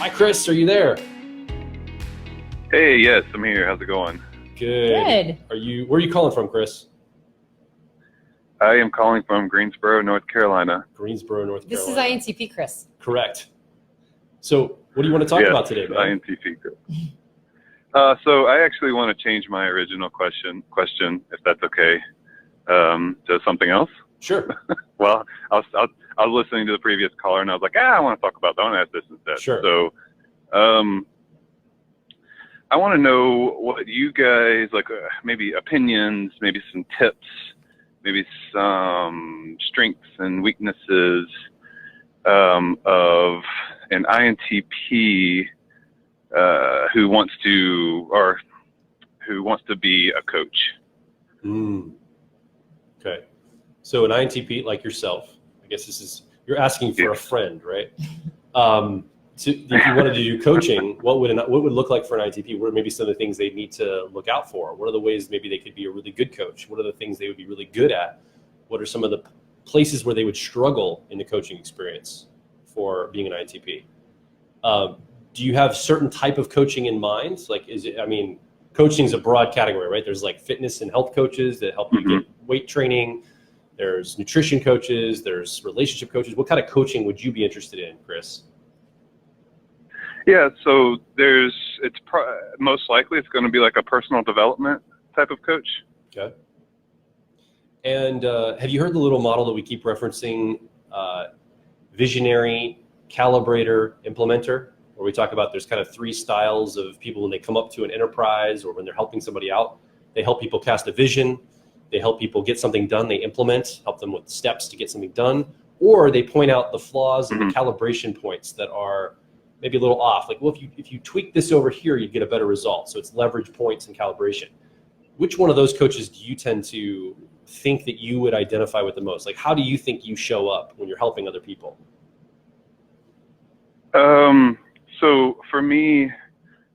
Hi, Chris. Are you there? Hey, yes, I'm here. How's it going? Good. Where are you calling from, Chris? I am calling from Greensboro, North Carolina. Greensboro, North Carolina. This is INTP, Chris. Correct. So what do you want to talk about today, man? INTP. So I actually want to change my original question, if that's okay, to something else. Sure. Well, I was listening to the previous caller, and I was like, I want to talk about that. I want to ask this instead. Sure. So I want to know what you guys, like maybe opinions, maybe some tips, maybe some strengths and weaknesses of an INTP who wants to be a coach. Okay. So an INTP like yourself, I guess you're asking for a friend, right? If you wanted to do coaching, what would look like for an INTP? What are maybe some of the things they need to look out for? What are the ways maybe they could be a really good coach? What are the things they would be really good at? What are some of the places where they would struggle in the coaching experience for being an INTP? Do you have certain type of coaching in mind? Like, coaching is a broad category, right? There's like fitness and health coaches that help you get weight training. There's nutrition coaches. There's relationship coaches. What kind of coaching would you be interested in, Chris? Yeah, so most likely it's going to be like a personal development type of coach. Okay. And have you heard the little model that we keep referencing, visionary, calibrator, implementer, where we talk about there's kind of 3 styles of people when they come up to an enterprise or when they're helping somebody out. They help people cast a vision. They help people get something done. They implement, help them with steps to get something done, or they point out the flaws and the calibration points that are maybe a little off. Like, well, if you tweak this over here, you'd get a better result. So it's leverage points and calibration. Which one of those coaches do you tend to think that you would identify with the most? Like, how do you think you show up when you're helping other people? So for me,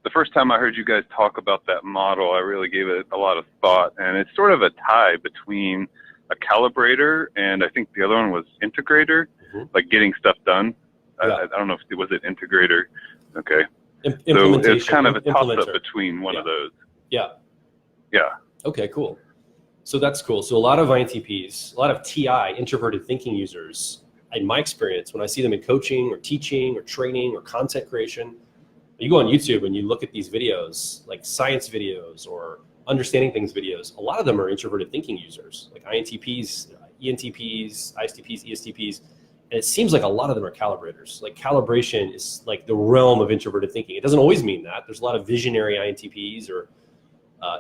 the first time I heard you guys talk about that model, I really gave it a lot of thought, and it's sort of a tie between a calibrator and I think the other one was integrator, like getting stuff done. Yeah. I don't know if it was integrator. Okay. So it's kind of a toss-up between one of those. Yeah. Yeah. Okay, cool. So that's cool. So a lot of INTPs, a lot of TI, introverted thinking users, in my experience, when I see them in coaching or teaching or training or content creation, you go on YouTube and you look at these videos, like science videos or understanding things videos, a lot of them are introverted thinking users, like INTPs, ENTPs, ISTPs, ESTPs. And it seems like a lot of them are calibrators. Like calibration is like the realm of introverted thinking. It doesn't always mean that. There's a lot of visionary INTPs or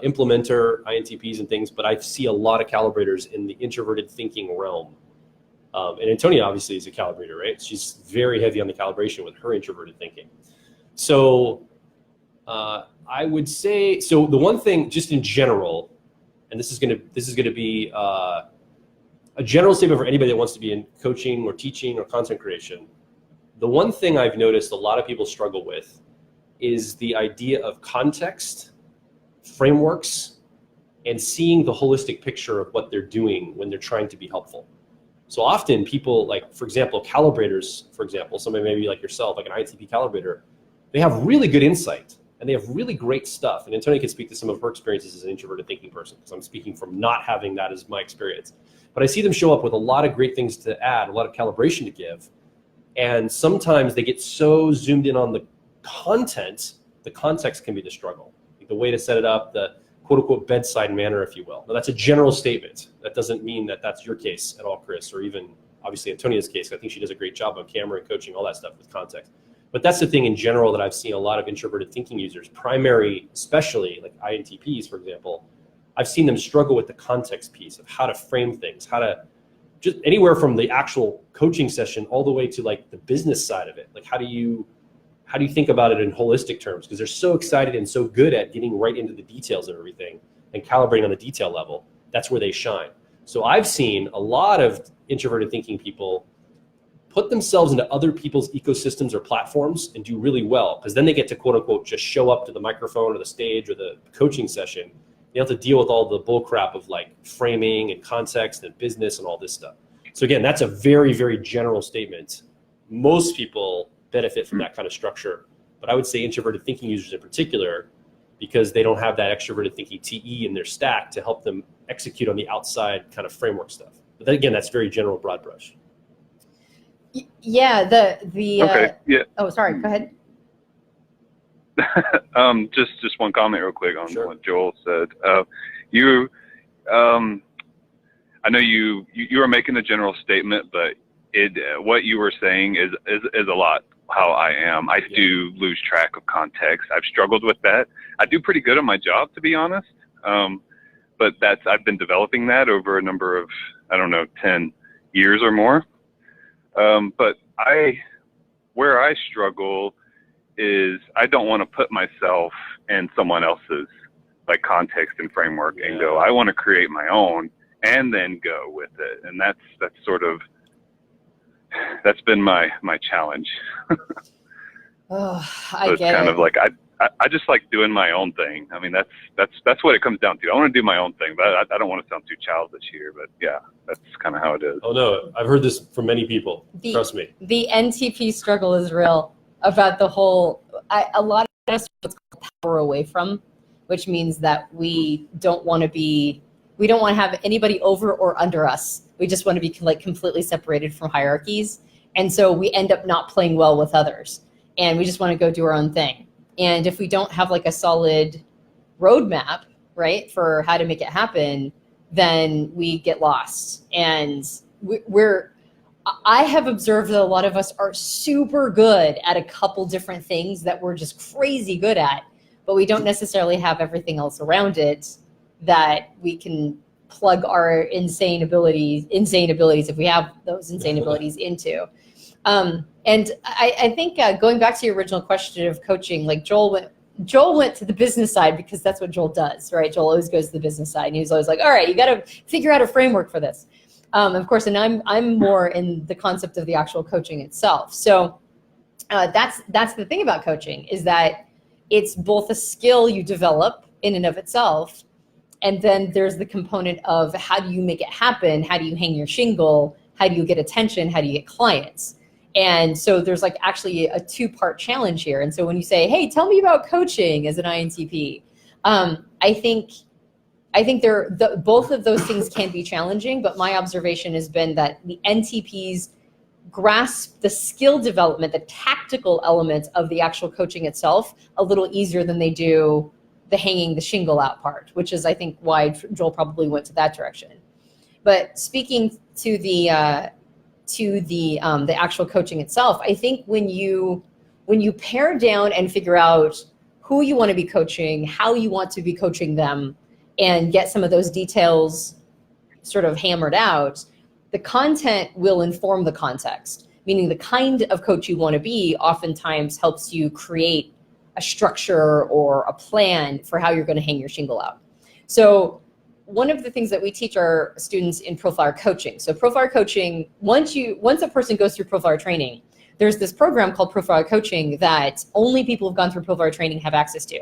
implementer INTPs and things, but I see a lot of calibrators in the introverted thinking realm. And Antonia obviously is a calibrator, right? She's very heavy on the calibration with her introverted thinking. So I would say, so the one thing just in general, and this is gonna be a general statement for anybody that wants to be in coaching or teaching or content creation. The one thing I've noticed a lot of people struggle with is the idea of context, frameworks, and seeing the holistic picture of what they're doing when they're trying to be helpful. So often people, like, for example, calibrators, for example, somebody maybe like yourself, like an INTP calibrator, they have really good insight and they have really great stuff. And Antonia can speak to some of her experiences as an introverted thinking person, because I'm speaking from not having that as my experience. But I see them show up with a lot of great things to add, a lot of calibration to give. And sometimes they get so zoomed in on the content, the context can be the struggle. Like the way to set it up, the quote unquote bedside manner, if you will. Now that's a general statement. That doesn't mean that that's your case at all, Chris, or even obviously Antonia's case. I think she does a great job on camera and coaching, all that stuff with context. But that's the thing in general that I've seen a lot of introverted thinking users, primary, especially like INTPs, for example, I've seen them struggle with the context piece of how to frame things, how to just anywhere from the actual coaching session all the way to like the business side of it. Like how do you think about it in holistic terms? Because they're so excited and so good at getting right into the details of everything and calibrating on the detail level. That's where they shine. So I've seen a lot of introverted thinking people put themselves into other people's ecosystems or platforms and do really well, because then they get to quote unquote just show up to the microphone or the stage or the coaching session. You have to deal with all the bull crap of like framing and context and business and all this stuff. So again, that's a very, very general statement. Most people benefit from that kind of structure. but I would say introverted thinking users in particular, because they don't have that extroverted thinking TE in their stack to help them execute on the outside kind of framework stuff. But then again, that's very general, broad brush. Yeah, Okay, yeah. Oh, sorry, go ahead. Just one comment real quick on Sure. what Joel said. I know you were making a general statement, but what you were saying is a lot how I am. I do lose track of context. I've struggled with that. I do pretty good at my job, to be honest. But I've been developing that over a number of, 10 years or more. But where I struggle is I don't want to put myself in someone else's like context and framework and go, I want to create my own and then go with it. And that's been my challenge. Oh, So I it's get kind it. of like I just like doing my own thing. I mean, that's what it comes down to. I want to do my own thing, but I don't want to sound too childish here. But yeah, that's kind of how it is. Oh no, I've heard this from many people. Trust me. The NTP struggle is real about the whole, a lot of us what's called power away from, which means that we don't want to have anybody over or under us. We just want to be like completely separated from hierarchies. And so we end up not playing well with others. And we just want to go do our own thing. And if we don't have like a solid roadmap, right, for how to make it happen, then we get lost. And I have observed that a lot of us are super good at a couple different things that we're just crazy good at, but we don't necessarily have everything else around it that we can plug our insane abilities if we have those insane abilities into. And I think going back to your original question of coaching, like Joel went to the business side because that's what Joel does, right? Joel always goes to the business side, and he's always like, all right, you got to figure out a framework for this. Of course, and I'm more in the concept of the actual coaching itself. So that's the thing about coaching, is that it's both a skill you develop in and of itself, and then there's the component of how do you make it happen? How do you hang your shingle? How do you get attention? How do you get clients? And so there's like actually a two-part challenge here. And so when you say, hey, tell me about coaching as an INTP, I think both of those things can be challenging, but my observation has been that the NTPs grasp the skill development, the tactical elements of the actual coaching itself a little easier than they do the hanging the shingle out part, which is, I think, why Joel probably went to that direction. But speaking to the actual coaching itself, I think when you pare down and figure out who you want to be coaching, how you want to be coaching them, and get some of those details sort of hammered out, the content will inform the context, meaning the kind of coach you want to be oftentimes helps you create a structure or a plan for how you're going to hang your shingle out. So one of the things that we teach our students in Profiler coaching. So Profiler coaching, once a person goes through Profiler training, there's this program called Profiler coaching that only people who've gone through Profiler training have access to.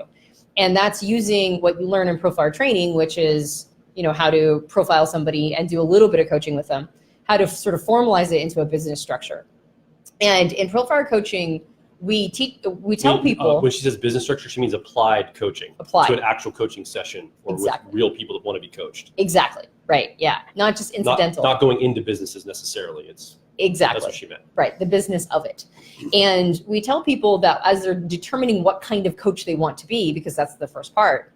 And that's using what you learn in Profiler training, which is, how to profile somebody and do a little bit of coaching with them, how to sort of formalize it into a business structure. And in Profiler coaching, we tell people. When she says business structure, she means applied coaching. Applied. To an actual coaching session, or Exactly. with real people that want to be coached. Exactly. Right. Yeah. Not just incidental. Not going into businesses necessarily. Exactly. That's what she meant. Right. The business of it. And we tell people that as they're determining what kind of coach they want to be, because that's the first part,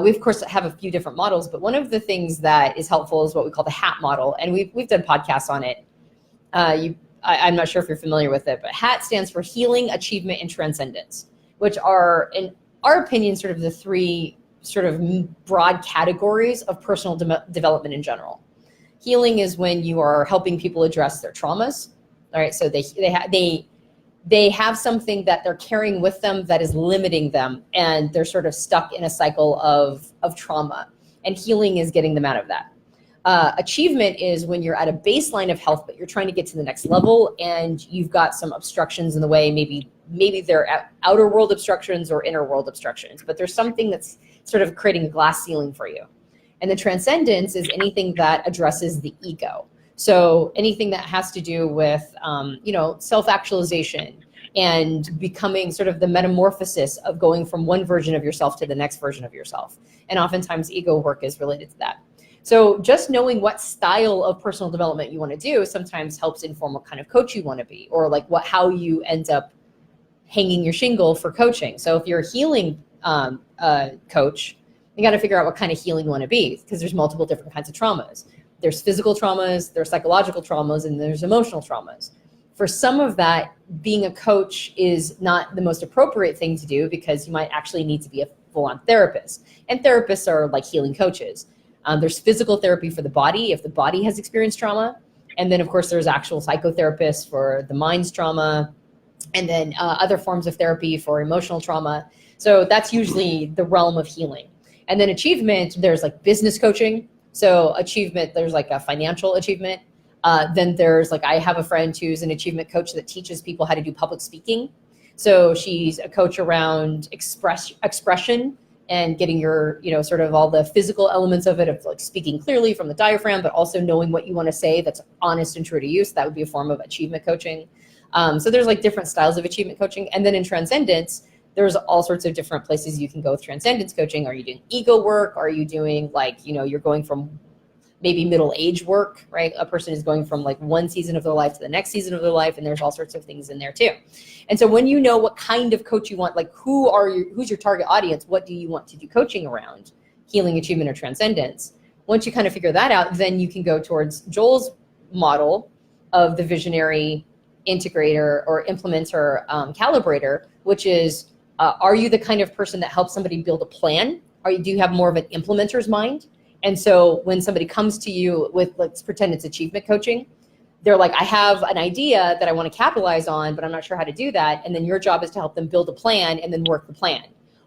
we of course have a few different models, but one of the things that is helpful is what we call the HAT model. And we've done podcasts on it. I'm not sure if you're familiar with it, but HAT stands for Healing, Achievement, and Transcendence, which are, in our opinion, sort of the three sort of broad categories of personal development in general. Healing is when you are helping people address their traumas. All right, so they have something that they're carrying with them that is limiting them, and they're sort of stuck in a cycle of trauma. And healing is getting them out of that. Achievement is when you're at a baseline of health, but you're trying to get to the next level, and you've got some obstructions in the way. Maybe they're outer world obstructions or inner world obstructions, but there's something that's sort of creating a glass ceiling for you. And the transcendence is anything that addresses the ego. So anything that has to do with, self-actualization and becoming sort of the metamorphosis of going from one version of yourself to the next version of yourself. And oftentimes ego work is related to that. So just knowing what style of personal development you want to do sometimes helps inform what kind of coach you want to be, or like how you end up hanging your shingle for coaching. So if you're a healing coach, you got to figure out what kind of healing you want to be, because there's multiple different kinds of traumas. There's physical traumas, there's psychological traumas, and there's emotional traumas. For some of that, being a coach is not the most appropriate thing to do, because you might actually need to be a full-on therapist. And therapists are like healing coaches. There's physical therapy for the body, if the body has experienced trauma. And then, of course, there's actual psychotherapists for the mind's trauma, and then other forms of therapy for emotional trauma. So that's usually the realm of healing. And then achievement, there's like business coaching. So achievement, there's like a financial achievement. Then there's like, I have a friend who's an achievement coach that teaches people how to do public speaking. So she's a coach around expression and getting your, sort of all the physical elements of it, of like speaking clearly from the diaphragm, but also knowing what you want to say that's honest and true to you. So that would be a form of achievement coaching. So there's like different styles of achievement coaching. And then in transcendence, there's all sorts of different places you can go with transcendence coaching. Are you doing ego work? Are you doing like, you're going from maybe middle age work, right? A person is going from like one season of their life to the next season of their life. And there's all sorts of things in there too. And so when you know what kind of coach you want, like who's your target audience? What do you want to do coaching around? Healing, achievement, or transcendence? Once you kind of figure that out, then you can go towards Joel's model of the visionary integrator or implementer calibrator, which is, are you the kind of person that helps somebody build a plan? Do you have more of an implementer's mind? And so when somebody comes to you with, let's pretend it's achievement coaching, they're like, I have an idea that I want to capitalize on, but I'm not sure how to do that. And then your job is to help them build a plan and then work the plan.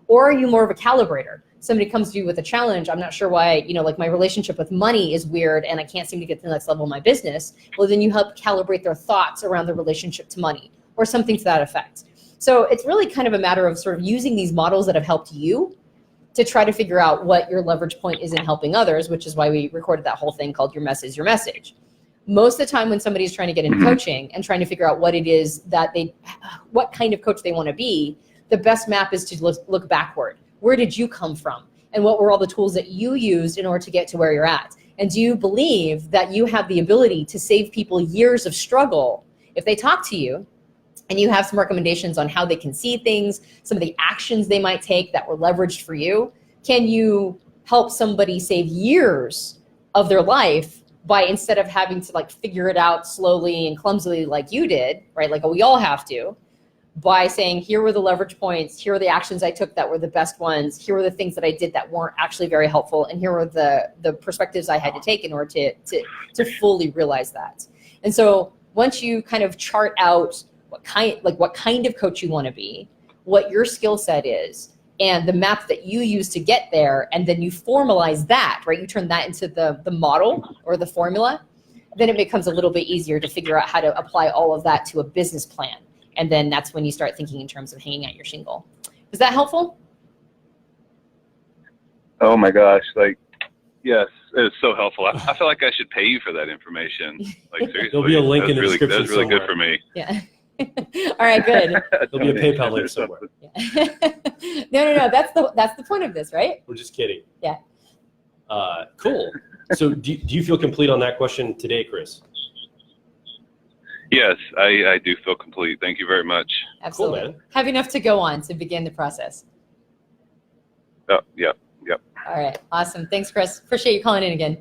Or are you more of a calibrator? Somebody comes to you with a challenge. I'm not sure why, like my relationship with money is weird and I can't seem to get to the next level of my business. Well, then you help calibrate their thoughts around the relationship to money or something to that effect. So it's really kind of a matter of sort of using these models that have helped you to try to figure out what your leverage point is in helping others, which is why we recorded that whole thing called Your Mess is Your Message. Most of the time when somebody's trying to get into coaching and trying to figure out what it is that what kind of coach they want to be, the best map is to look backward. Where did you come from? And what were all the tools that you used in order to get to where you're at? And do you believe that you have the ability to save people years of struggle if they talk to you and you have some recommendations on how they can see things, some of the actions they might take that were leveraged for you? Can you help somebody save years of their life by, instead of having to like figure it out slowly and clumsily like you did, right? Like we all have to, by saying, here were the leverage points, here are the actions I took that were the best ones, here were the things that I did that weren't actually very helpful, and here were the perspectives I had to take in order to fully realize that. And so once you kind of chart out what kind of coach you want to be, what your skill set is, and the map that you use to get there, and then you formalize that, right? You turn that into the model or the formula, then it becomes a little bit easier to figure out how to apply all of that to a business plan. And then that's when you start thinking in terms of hanging out your shingle. Is that helpful? Oh my gosh, yes, it's so helpful. I feel like I should pay you for that information. Like seriously, There'll be a link in the description. That's really good for me. Yeah. All right, good. There'll be a PayPal link somewhere. Yeah. No. That's the point of this, right? We're just kidding. Yeah. Cool. So do you feel complete on that question today, Chris? Yes, I do feel complete. Thank you very much. Absolutely. Cool, man. Have enough to go on to begin the process. Oh, yep. All right. Awesome. Thanks, Chris. Appreciate you calling in again.